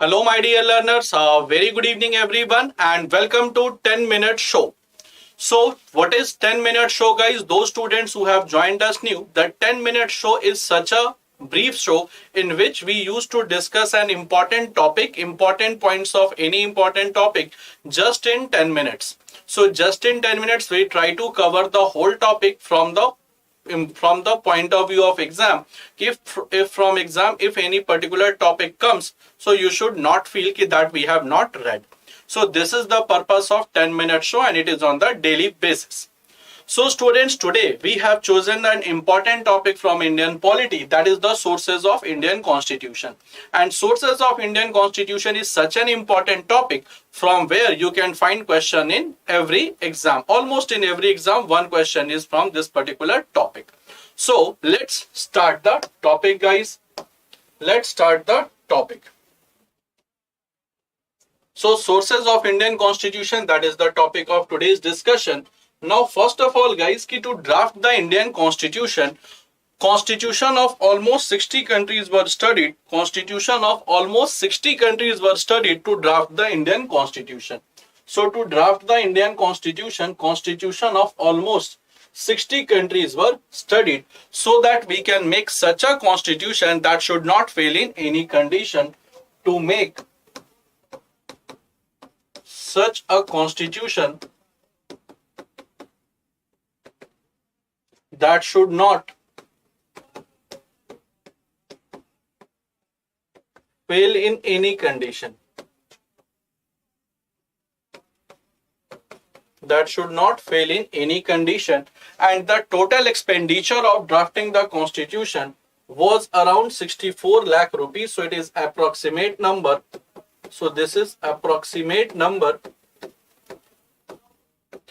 Hello, my dear learners. Very good evening, everyone, and welcome to 10-minute show. So, what is 10-minute show, guys? Those students who have joined us new, the 10-minute show is such a brief show in which we used to discuss an important topic, important points of any important topic, just in 10 minutes. So, just in 10 minutes, we try to cover the whole topic from the point of view of exam. If from exam, if any particular topic comes, so you should not feel that we have not read. So this is the purpose of 10-minute show, and it is on the daily basis. So students, today we have chosen an important topic from Indian polity, that is the sources of Indian Constitution. And sources of Indian Constitution is such an important topic from where you can find question in every exam. Almost in every exam, one question is from this particular topic. So let's start the topic, guys. Let's start the topic. So sources of Indian Constitution, that is the topic of today's discussion. Now, first of all, guys, to draft the Indian Constitution of almost 60 countries were studied. Constitution of almost 60 countries were studied to draft the Indian Constitution. So, to draft the Indian Constitution of almost 60 countries were studied so that we can make such a constitution that should not fail in any condition. To make such a constitution that should not fail in any condition. That should not fail in any condition. And the total expenditure of drafting the constitution was around 64 lakh rupees. So it is approximate number. So this is approximate number.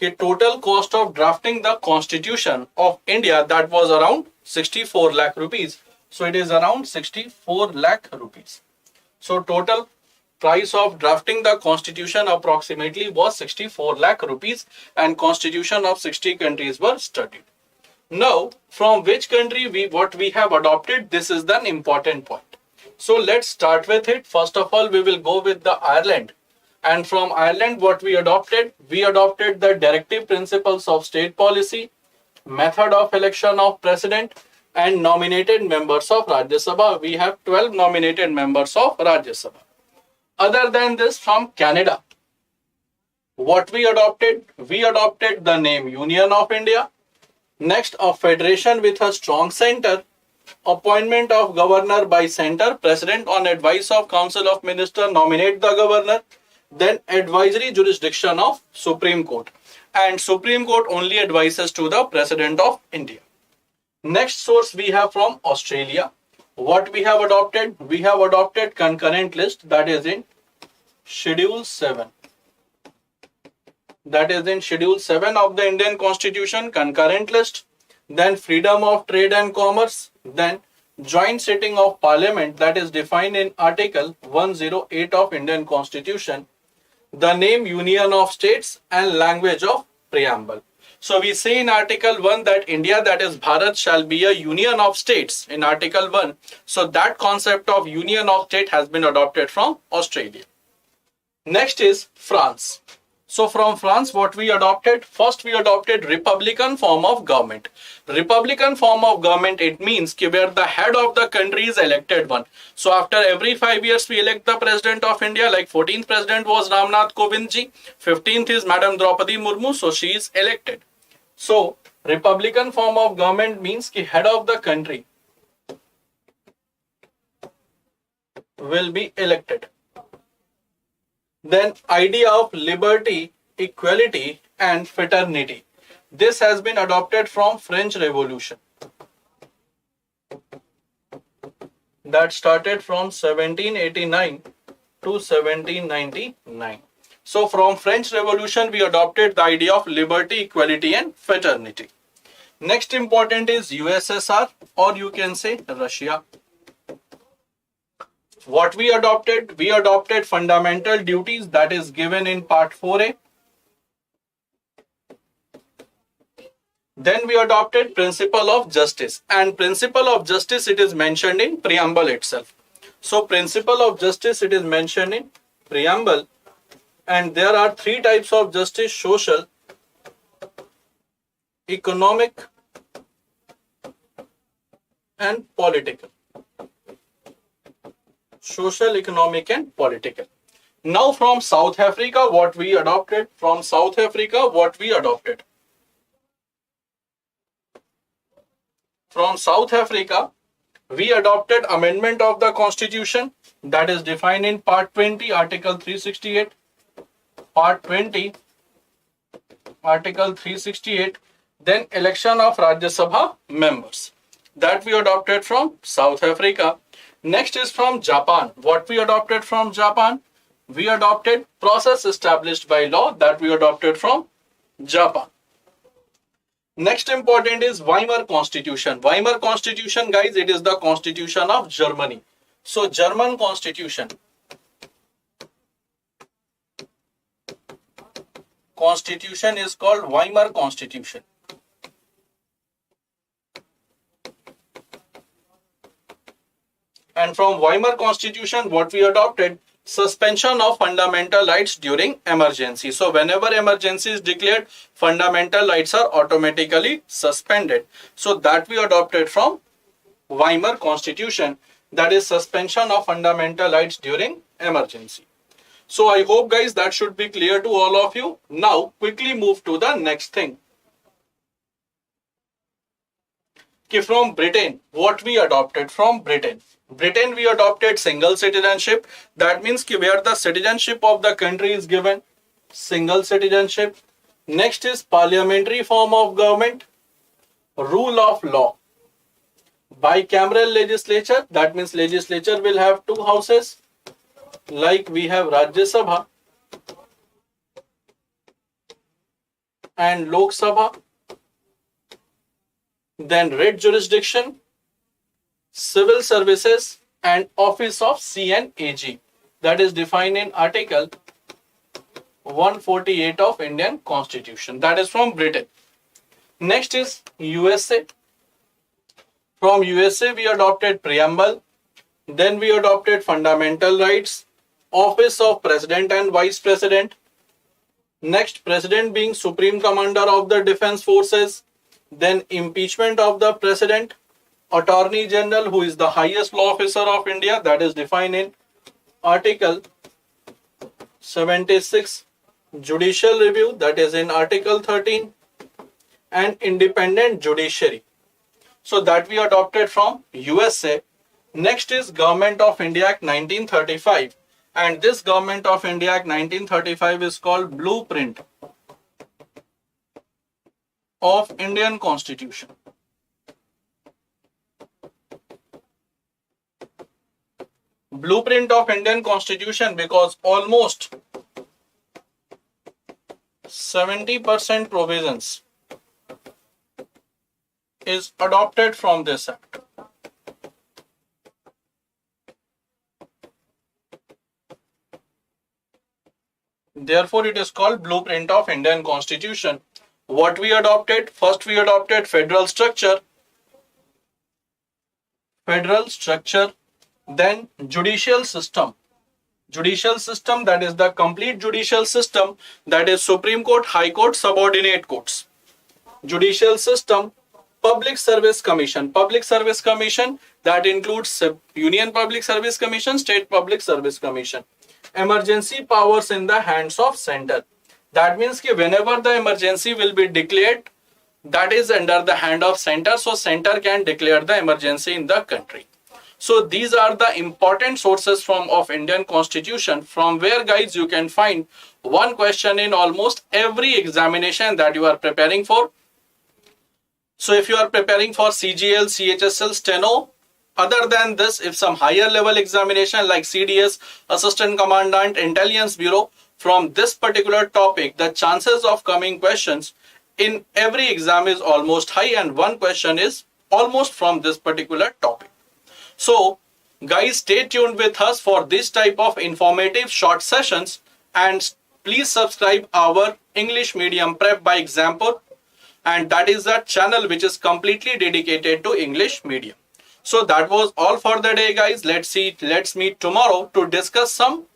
Okay, total cost of drafting the constitution of India, that was around 64 lakh rupees. So it is around 64 lakh rupees. So total price of drafting the constitution approximately was 64 lakh rupees, and constitution of 60 countries were studied. Now, from which country what we have adopted, this is the important point. So let's start with it. First of all, we will go with the Ireland. And from Ireland, what we adopted the directive principles of state policy, method of election of president, and nominated members of Rajya Sabha. We have 12 nominated members of Rajya Sabha. Other than this, from Canada, what we adopted the name Union of India. Next, a federation with a strong center, appointment of governor by center, president on advice of council of minister nominate the governor. Then advisory jurisdiction of Supreme Court, and Supreme Court only advises to the President of India. Next source we have from Australia. What we have adopted? We have adopted concurrent list, that is in Schedule 7. That is in Schedule 7 of the Indian Constitution, concurrent list. Then freedom of trade and commerce. Then joint sitting of parliament, that is defined in Article 108 of Indian Constitution. The name Union of States and language of preamble. So we say in Article 1 that India, that is Bharat, shall be a union of states in Article 1. So that concept of union of state has been adopted from Australia. Next is France. So from France, what we adopted? First, we adopted republican form of government. Republican form of government, it means where the head of the country is elected one. So after every 5 years, we elect the president of India. Like 14th president was Ramnath Kovind ji. 15th is Madam Draupadi Murmu. So she is elected. So republican form of government means head of the country will be elected. Then idea of liberty, equality, and fraternity. This has been adopted from French Revolution. That started from 1789 to 1799. So from French Revolution, we adopted the idea of liberty, equality, and fraternity. Next important is USSR, or you can say Russia. What we adopted? We adopted fundamental duties, that is given in part 4A. Then we adopted principle of justice, and principle of justice, it is mentioned in preamble itself. So principle of justice, it is mentioned in preamble, and there are three types of justice: social, economic, and political. Social, economic, and political. Now from South Africa, what we adopted? From South Africa, what we adopted? From South Africa, we adopted amendment of the constitution that is defined in part 20, article 368. Part 20, article 368. Then election of Rajya Sabha members. That we adopted from South Africa. Next is from Japan. What we adopted from Japan? We adopted process established by law, that we adopted from Japan. Next important is Weimar Constitution. Weimar Constitution, guys, it is the constitution of Germany. So German constitution. Constitution is called Weimar Constitution. And from Weimar Constitution, what we adopted? Suspension of fundamental rights during emergency. So whenever emergency is declared, fundamental rights are automatically suspended. So that we adopted from Weimar Constitution, that is suspension of fundamental rights during emergency. So I hope, guys, that should be clear to all of you. Now quickly move to the next thing. Okay, from Britain, what we adopted from Britain? Britain, we adopted single citizenship. That means where the citizenship of the country is given, single citizenship. Next is parliamentary form of government, rule of law, bicameral legislature. That means legislature will have two houses, like we have Rajya Sabha and Lok Sabha. Then writ jurisdiction, civil services, and office of CNAG. That is defined in article 148 of Indian Constitution. That is from Britain. Next is USA. From USA, we adopted preamble. Then we adopted fundamental rights, office of president and vice president. Next, president being supreme commander of the defense forces. Then impeachment of the president, attorney general, who is the highest law officer of India, that is defined in article 76, judicial review, that is in article 13, and independent judiciary. So that we adopted from USA. Next is Government of India Act 1935, and this Government of India Act 1935 is called Blueprint of Indian Constitution. Blueprint of Indian Constitution, because almost 70% provisions is adopted from this act. Therefore, it is called Blueprint of Indian Constitution. What we adopted? First, we adopted federal structure. Then judicial system. Judicial system, that is the complete judicial system, that is Supreme Court, High Court, subordinate courts. Judicial system, Public Service Commission. Public Service Commission, that includes Union Public Service Commission, State Public Service Commission. Emergency powers in the hands of center. That means that whenever the emergency will be declared, that is under the hand of center. So center can declare the emergency in the country. So these are the important sources of Indian Constitution, from where, guys, you can find one question in almost every examination that you are preparing for. So if you are preparing for CGL, CHSL, Steno, other than this, if some higher level examination like CDS, Assistant Commandant, Intelligence Bureau, from this particular topic, the chances of coming questions in every exam is almost high, and one question is almost from this particular topic. So guys, stay tuned with us for this type of informative short sessions, and please subscribe our English Medium Prep by Example, and that is a channel which is completely dedicated to English medium. So that was all for the day, guys. Let's meet tomorrow to discuss some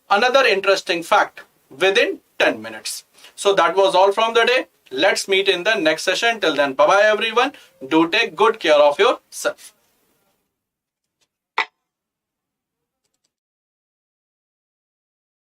another interesting fact within 10 minutes. So that was all from the day. Let's meet in the next session. Till then, bye bye everyone. Do take good care of yourself.